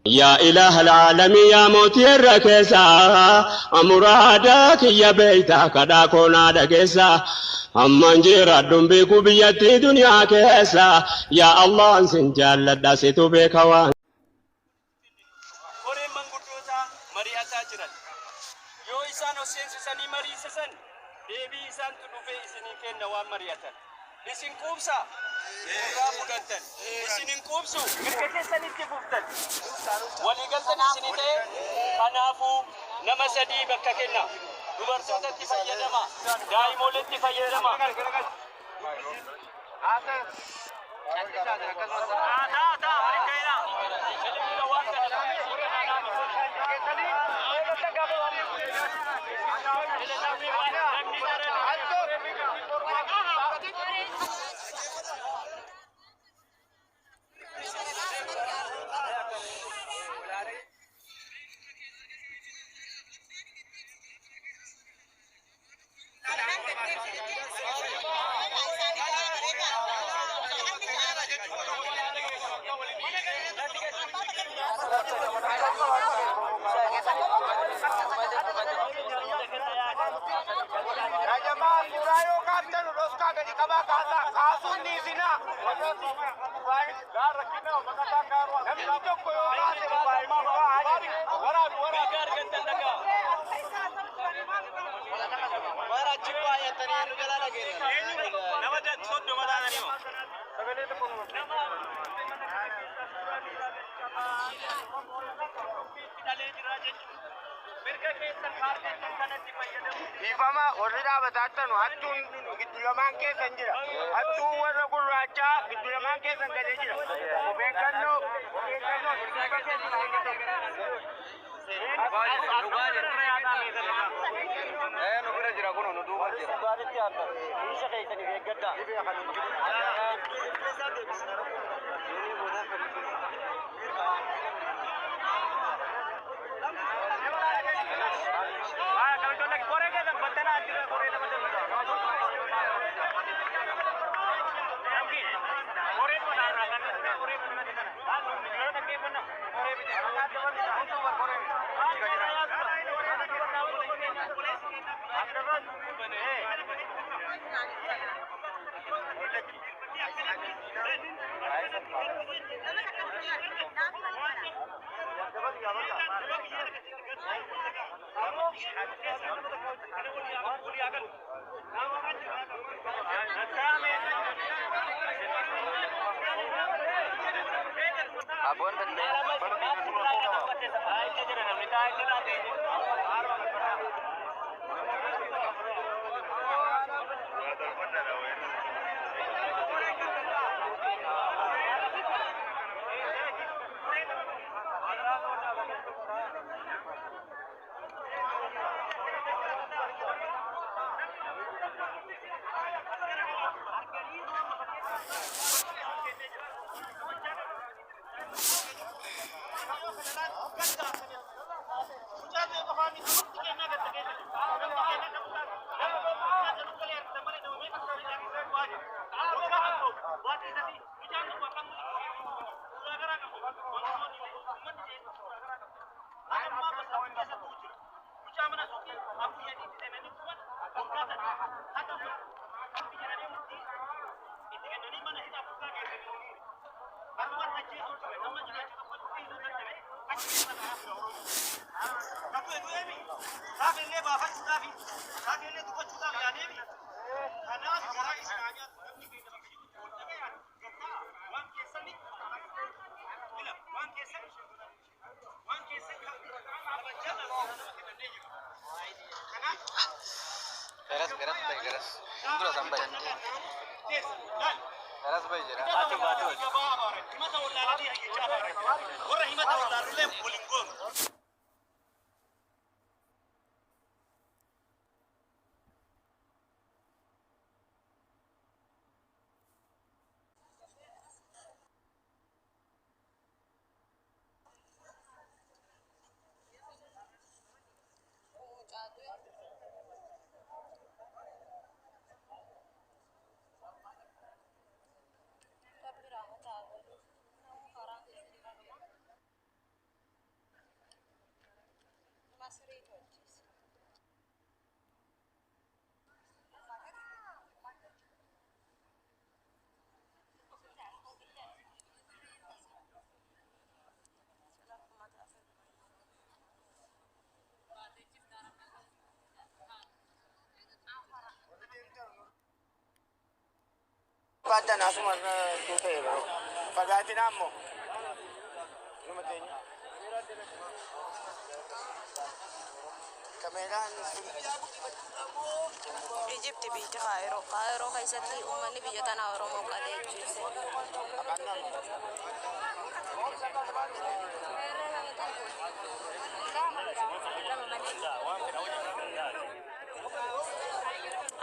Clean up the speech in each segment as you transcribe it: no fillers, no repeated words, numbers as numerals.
يا إله العالمين يا موتي الركيسة أمرادك يا بيتك داكونا دكيسة أمان جيرا دنبيكو بيتي دنيا كيسة يا الله انسن جال داسيتو بيكوان Koreen manguddoota mari'ataa jiran yoo isaan hoseensisanii mariisisan deebii isaantu dhufee isinii kenna waan mari'atan isin quubsaa irraa fudhattan isin hin quubsu mirga keessanitti fuftan waliigaltan isinii ta'e kanaafuu nama sadii bakka kenna dubartootatti fayyadama daa'imoolatti fayyadama Ifama warra batatan hatun gidulaman ke sanjira hatun warra gurracha gidulaman ke sangade jira bekanno barbaaddan asuma tuutee fagaatina ammoo numa teenya kameeraan Egypt biyya Kaayiroo keessatti uummanni biyya tanaa Oromoo qalee jiraate.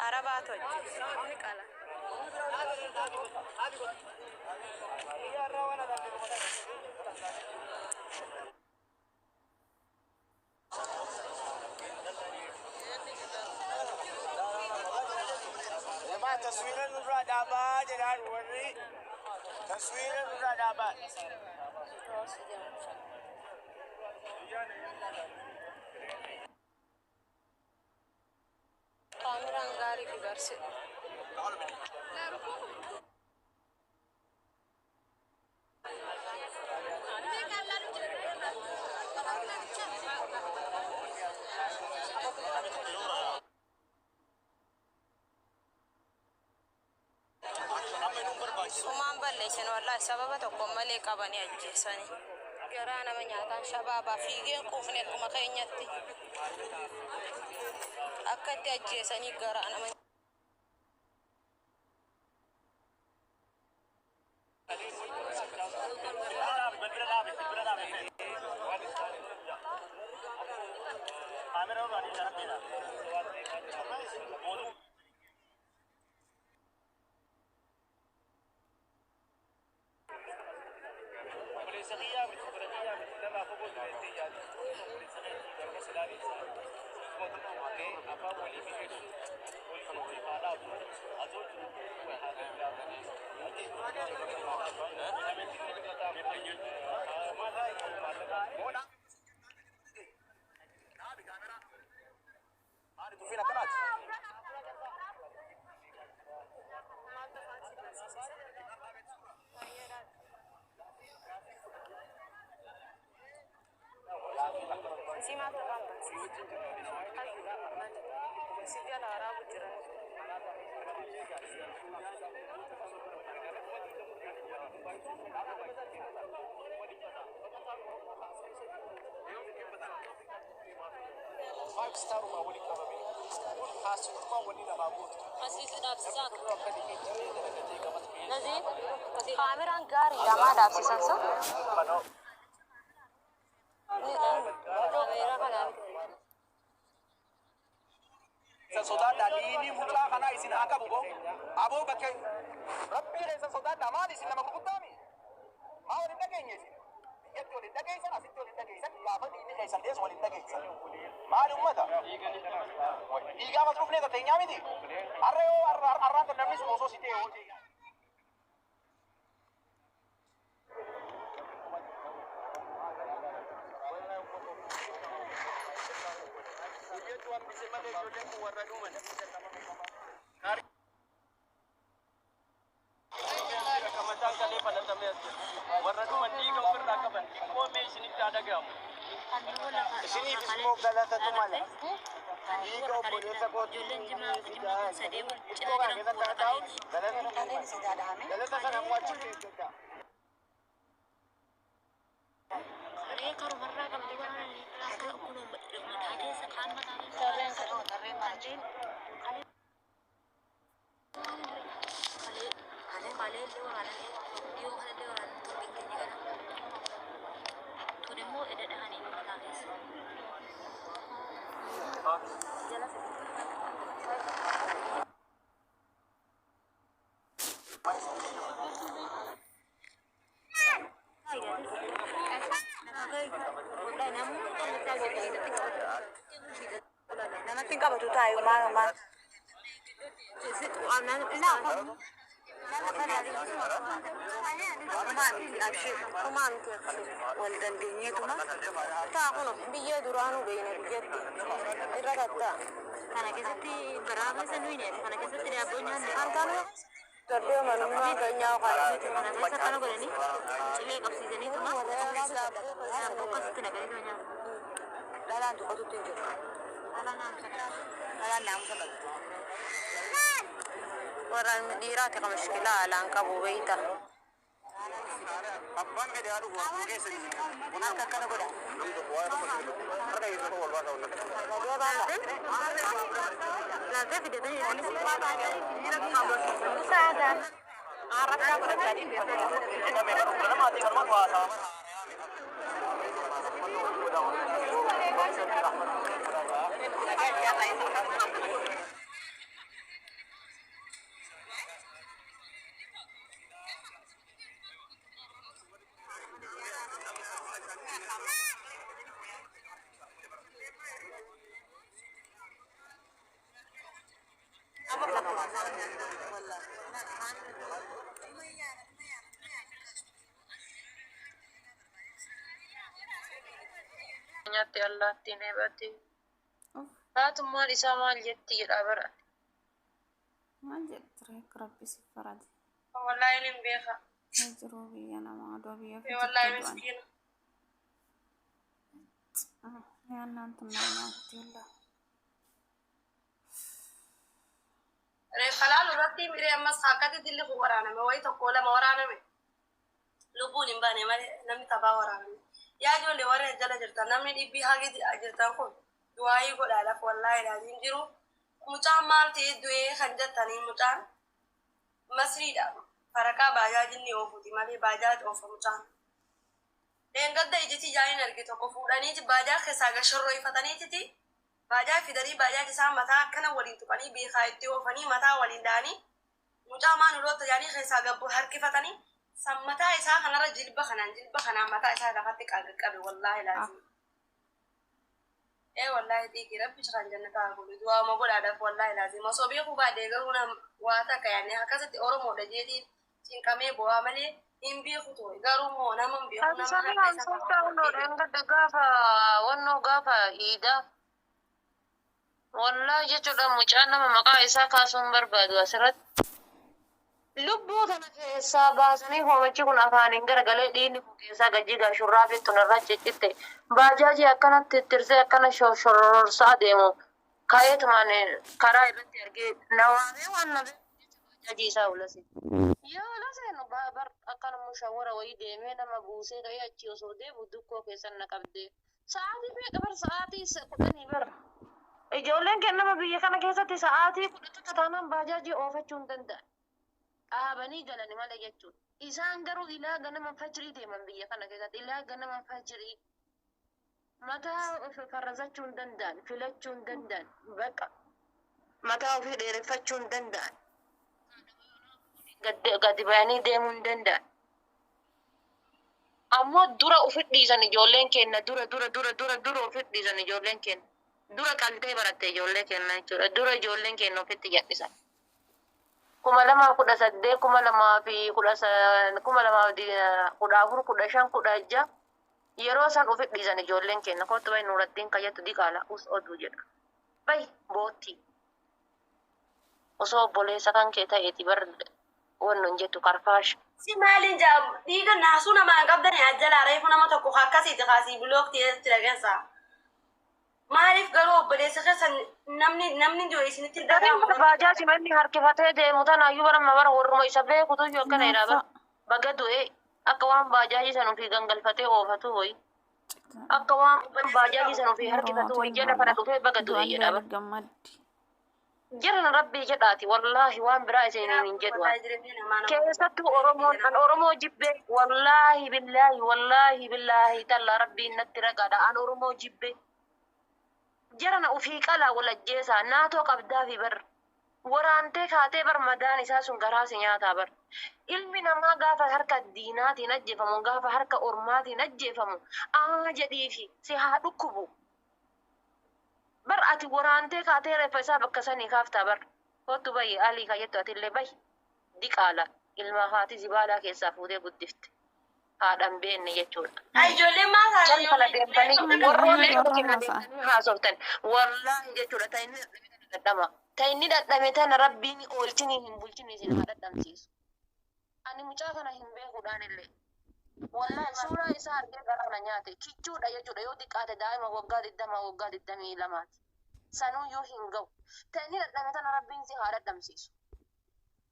Arabaa tolche qala. taswiira nurraa dhaabaa jedhaan warri taswiira nurraa dhaabaa. Kaameraan gaarii dibarse. Sumaan balleessan wallahi sababa tokko malee qabanii ajjeessanii. Garaa nama nyaataan shabaabaa fiigeen quufne akkuma keenyatti. Akka itti ajjeessanii garaa nama Kaameraan gaarii lamaa dhaabsisan sun. Sodaadha diinii mucaa kanaa isin haa qabu boo aboo bakkee rabbii keessa sodaadha maal isin nama gurguddaami maa waliin dhageenye isin biyyatti waliin dhageessan asitti waliin dhageessan gaafa diinii keessan dees waliin dhageessan maali ummata dhiigaa masruufnee tateenyaa miti har'a yoo har'aan tan namni sun osoo si ta'e hojii Isiniif immoo galatatu malee. Dhiiga obboleessa kootii galata sana immoo achi keessadha. Namatti qabatu taa'e maal wal dandeenyeetuma taa'uun biyya duraanuu beeyne biyyatti irra gatta. Kana keessatti garaa keessa nuyi kana keessatti daabboo nyaanne argamu. Garbee manummaa keenyaa kana keessa kana godhanii cilee qabsiisaniituma daabboo akkasitti naqanii nyaatu. Dhalaan tuqatutti hin jiru. Dhalaan naamusa qabu. ورا المديرات مشكلة لان كابو بيتا Abbaan gadi haadhu waan keessa jiru. Kun akka akkana godha. Namni tokko waa irra harka isa tokko wal baasaa nyatti allaattiin eebatti. Haatummaan isaa maal jetti jedha bara. Maal jettire rabbi si farate. Wallahi hin beeka. Jiruu biyya namaa adoo biyya Wallahi miskiina. yaannaan tun nyaatti wallah. Reeffalaa lurratti miree ammas akkatti dilli kun waraaname wayii tokko lama waraaname. Lubbuun hin baane malee namni taphaa waraaname. Yaa ijoollee warreen jala jirtan namni dhibbii hagi jirtan kun du'aayii godhaadhaaf wallahi ilaalin jiru. Mucaan maal ta'e du'ee kan jettanii mucaan masriidha. Farakaa baajaajinni oofuuti malee baajaaj oofa mucaan. Leengadda ijiti jaaniin arge tokko fuudhaniiti baajaaj keessaa gashorroo ifataniititi. Baajaaj fidanii baajaaj isaa mataa akkana waliin tuqanii beekaa itti oofanii mataa waliin da'anii mucaa maan uloota jaanii keessaa gabbu harkifatanii sammataa isaa kanarra jilba kanaan mataa isaa lafatti qaqqabe wallahi laazim. Wallahi dhiigi rabbi kan jannataa godhu du'aa ma godhaadhaaf wallahi laazim. Osoo beekuu baadhee garuu waa takka yaadne akkasitti Oromoodha jeetii cinqamee bu'aa malee hin beeku ture garuu moo nama hin beeku nama harka gaafa wannoo gaafa hiidaa. Wallahi jechuudha mucaan nama maqaa isaa kaasuun barbaadu asirratti. Lubbuu kana keessaa baasanii hoomachi kun afaaniin garagalee dhiinni kun keessaa gajjigaa shurraafii tunarraa ciccitte. Baajaajii akkanatti ittirsee akkana shororsaa deemu. Kaayetumaan karaa irratti argee nawaamee waan nabe baajaajii isaa ulase. Yoo laseen bar akkana mushawwara wayii deemee nama buusee ta'ee achi osoo deemu dukkoo keessan na qabdee. Sa'aatii meeqa bar sa'aatii 10 bara. Ijoolleen kennama biyya kana keessatti sa'aatii 10 taanaan baajaajii oofachuu hin danda'an. Dhaabanii galani malee jechuudha. Isaan garuu ilaa ganama fajirii deeman biyya kana keessatti ilaa ganama fajirii mataa farrasachuu hin danda'an, filachuu hin danda'an, bakka mataa ofii dheereffachuu hin danda'an. Gadi bayanii deemuu hin danda'an. Ammoo dura ofitti dhiisan ijoolleen kenna dura ofitti dhiisan ijoolleen kenna. Dura qaltee baratte ijoollee kenna jechuudha. Dura ijoolleen kenna ofitti gadhisan. 2018, 2014, yeroo san ofitti dhiisan ijoolleen kenna. Kottu bayi Nuurattiin kayyattu diqaala us oduu jedha. Bayi bootti. Osoo obboleessa kan kee ta'eeti bar wannu hin jettu karfaash. Si maaliin jaabu dhiiga naasuu namaan qabdanii ajjalaa reefu nama tokko akkasiiti kaasii bilookti jechuudha dhageessaa. Maaliif garuu obboleessa keessa namni jiru isinitti dhagahamu. Baajaajii manni harkifatee deemu tanaayyuu bara warruma isa beekutu iyyuu akkana jedhaa baga du'e akka waan baajaajii san ofii gangalfatee oofatu hoyi. Akka waan baajaajii san ofii harkifatu hoyi jedha kana dhufee baga du'e jedhaa. Jiran rabbii jedhaati wallaahi waan biraa isiniin hin jedhu. Keessattuu Oromoo jibbee wallaahi billaahi talla rabbiin natti ragaadha an Oromoo jibbee. Jarana ufii qalaa walajjeesaa naatoo qabdaa fi bar waraantee kaatee bar madaan isaa sun garaasi nyaataa bar ilmi namaa gaafa harka diinaatiin ajjeefamu gaafa harka ormaatiin ajjeefamu jedhiifi si haa dhukkubu bar ati waraantee kaatee reeffa isaa bakka sanii kaaftaa bar kottu bayi alii kayyattu atillee bayi diqaala ilma haati zibaalaa keessaa fuutee guddifte. Haadhaan beenne jechuudha. Ijoolleen maal jan kala deemtanii warroonni haasoftan wallaahi jechuudha ta'inni dadhame tana rabbiin oolchini hin bulchini isin haa dadhabsiisu. Ani mucaa kana hin beekuudhaan illee wallaahi suuraa isaa argee garana nyaate kichuudha jechuudha yoo xiqqaate daa'ima waggaa 20 waggaa 22 sanuu yoo hin ga'u ta'inni dadhame tana rabbiin si haa dadhabsiisu.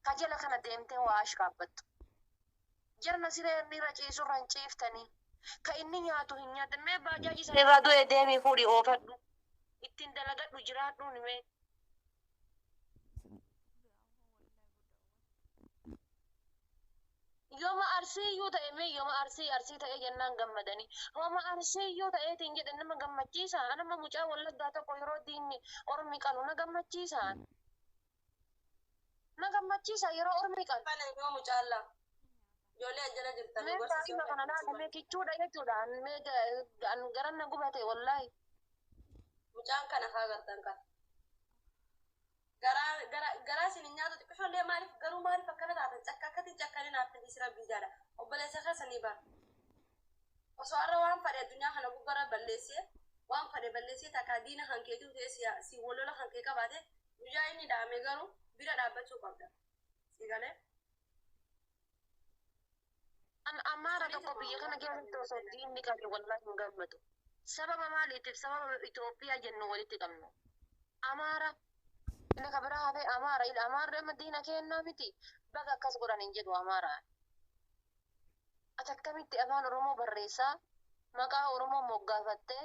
kajala kana deemtee waa ashkaabbattu. Jarna siree inni raciisu ranciiftanii ka inni nyaatu hin nyaadamee baajaaji sana irraa du'e deemii fuudhi oofadhu. Ittiin dalagadhu jiraadhu nimee. Yooma arsii yoo ta'e mee yooma arsii ta'e jennaan gammadanii. Yooma arsii yoo ta'eetiin jedhan nama gammachiisa. Nama mucaa wallaggaa tokko yeroo diinni ormi qalu na gammachiisa. Na gammachiisa yeroo ormi qalu. Kana yoo mucaalla. Ijoollee ajjala jirtan Mee taa'ima kana naannoo kichuudha jechuudha. Mee garanna gubate wallaahi. mucaan kana haa gartan kan. Garaa isin nyaatu xiqqishoollee maaliif garuu maaliif akkana taatan cakka akkatti cakkanii naaf fedhii rabbii jaala. Obboleessa keessanii bara. Osoo har'a waan fadhe addunyaa kana gubbara balleessee waan fadhe balleessee takka diina hankeetu ta'e si walola hankee qabaate guyyaa inni dhaame garuu bira dhaabbachuu qabda. Si galee. Ammaara tokko biyya kana keessatti osoo diinni qabe wallaahi hin gammadu. Sababa maaliitiif sababa Itoophiyaa jennu walitti qabnu. Amaara ila kabira hafe Amaara ila Amaarri amma diina kennaa miti. Baga akkas godhan hin jedhu Amaara. Ati akkamitti afaan Oromoo barreessaa maqaa Oromoo moggaafattee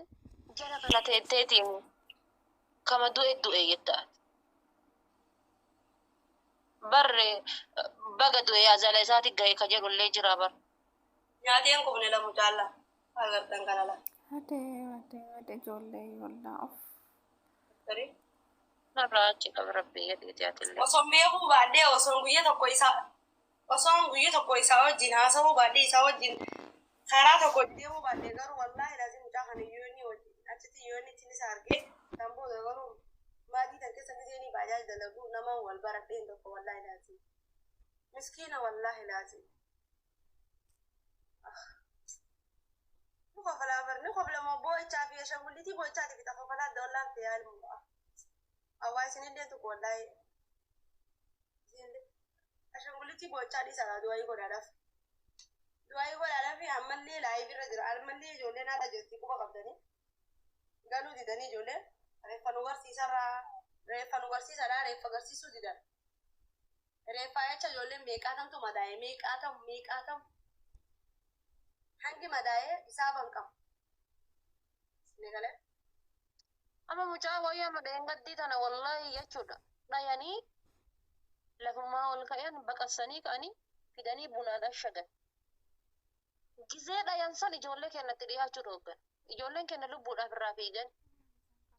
jala kana teetteetiin kama du'e jettaa. Barre baga du'e azala isaati gahe ka jedhullee jira bar. Nyaateen kubne la mucaalla. Agartan kana la. Ade ijoollee wallaa of. Tari. Narraachi qaba rabbii gadiitii atillee. Osoon beekuu baadhee osoon guyyaa tokko isaa wajjin haasawuu baadhee isaa wajjin karaa tokko deemuu baadhee garuu wallaahi laazim mucaa kana yoo inni wajjin achitti yoo inni ittiin isa argee kan booda garuu maatii tan keessa gideenii baajaaji dalaguu nama wal baradheen tokko wallaahi laazim. Miskiina wallaahi laazim. Nuka falaa bar nuka bila moo boo'ichaa fi ashangulitii boo'ichaati bita falaa doolaan ta'e yaali muka. Awaa isinillee tokko wallaahi. Ashangulitii boo'ichaa dhiisaa du'aayi godhaadhaaf. Du'aayi godhaadhaaf ammallee laayii birra jira. Ammallee ijoolleen haala jirti quba qabdanii. Galuu didanii ijoolleen reeffa nu garsiisarraa reeffa nu garsiisadhaa reeffa garsiisuu didan. Reeffaa jecha ijoolleen meeqaatamtu madaa'e meeqaatam. Hangi madaa'ee isaaban qabu. Ni galee. Amma mucaa wayyaa madeen gaddii tana wallaahi jechuudha. Dhayanii lafummaa ol ka'an baqassanii ka'anii fidanii bunaadhaan shagan. Gizee dhayan san ijoollee keenyatti dhiyaachuu dhooggan. Ijoolleen keenya lubbuudhaaf irraa fiigan.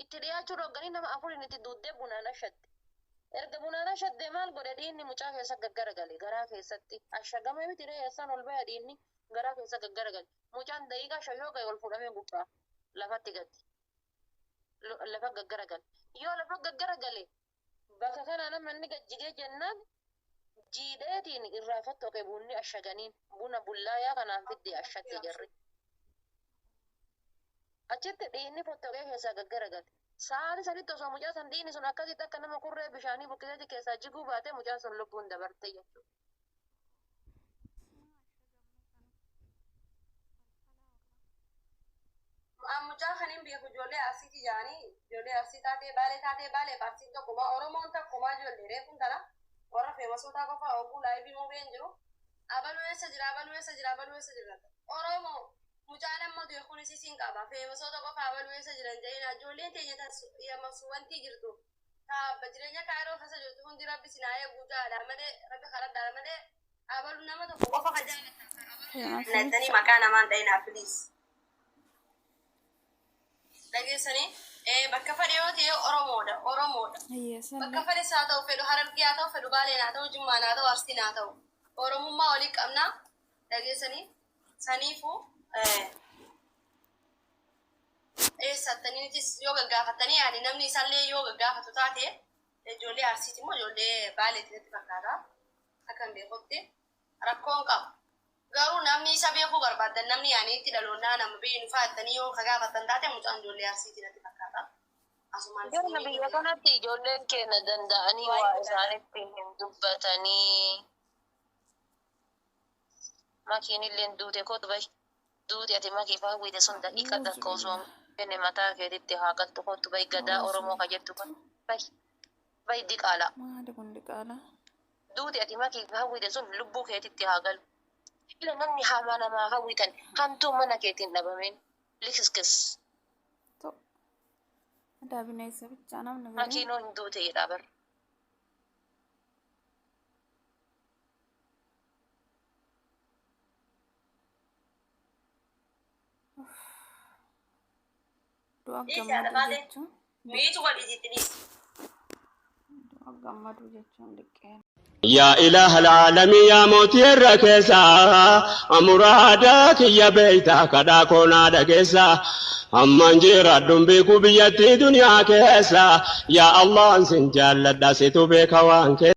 Itti dhiyaachuu dhoogganii nama afuriin itti duuddee bunaan ashadde. Erga bunaan ashadde maal godhe diinni mucaa keessa gaggaragale garaa keessatti. Ashagamee miti reessaan ol baya diinni garaa keessa gaggaragale. Mucaan daqiiqaa shayyoo ga'e ol fuudhamee gubbaa lafatti gatti. Lafa gaggaragale. Yoo lafa gaggaragale bakka kana nama inni gajjigee jennaan jiidheetiin irraa fottoqe bunni ashaganiin buna bullaayaa kanaan fidde ashatte jarri. Achitti dhiinni fottoqee keessaa gaggaragale. Sa'aatii sadiitti osoo mucaa san dhiinni sun akkasitti akka nama kurree bishaanii bukkiseeti keessaa jiguu baatee mucaan sun lubbuun dabarte jechuudha. Mucaa kanin beeku ijoollee arsiiti jaanii ijoollee arsii taatee baalee arsiin tokkuma Oromoon takkumaa ijoollee reefun tana warra feemasootaa qofa oguu laayivii muubeen jiru abaluu eessa jira Oromoo mucaan amma du'e kun isiin qaba feemasoota qofa abaluu eessa jiran jedhina ijoolleen teenya yammasu wanti jirtu taabba jireenya kaayiroo keessa jirtu hundi rabbi sinaa eeguu jaadha malee rabbi kadhadhaa malee abaluu nama tokko qofa ka jaalatta abaluu maqaa namaan ta'inaa please. Dhageessanii bakka fedhe yoo ta'e Oromoodha. Bakka fedhe haa ta'u fedhu Harargee haa ta'u fedhu Baaleen haa ta'u Jimmaan haa ta'u Arsiin haa ta'u Oromummaa walii qabnaa dhageessanii saniifuu eessattaniitis yoo gaggaafattanii yaani namni isaallee yoo gaggaafatu taate ijoollee Arsiiti immoo ijoollee Baaleetitti fakkaata akkan beekutti rakkoon qaba. Garuu namni isa beekuu barbaadan namni yaani itti dhaloonnaa nama biyyi nu fa'attanii yoo gaafatan taate mucaan ijoollee Arsiitii natti fakkaata. Asumaan Yeroo biyya kanatti ijoolleen keenya danda'anii waa isaanitti hin dubbatanii makiinilleen duute kootu bahi duute ati makii fa'aa wayite sun daqiiqa takka osoo kenne mataa keetitti haa galtu kootu bahi gadaa Oromoo ka jettu kun bahi diqaala. Maali kun diqaala? duuti ati makii hawwite sun lubbuu keetitti haa galu. Ila namni hamaa namaa hawwitan hamtuu mana keetiin dhabamen likiskis. Ada bineensa bicha namni bari. Makiinoo hin duute jedhaa bar. Doa gammadu jechuun. Biitu walii Doa gammadu jechuun liqeen. يا إله العالمين يا موتي الركيسة أمرادك يا بيتك داكونا دكيسة أمان جيرا دنبيكو بيتي دنيا كيسة يا الله سنجال لداسي تبيك وانك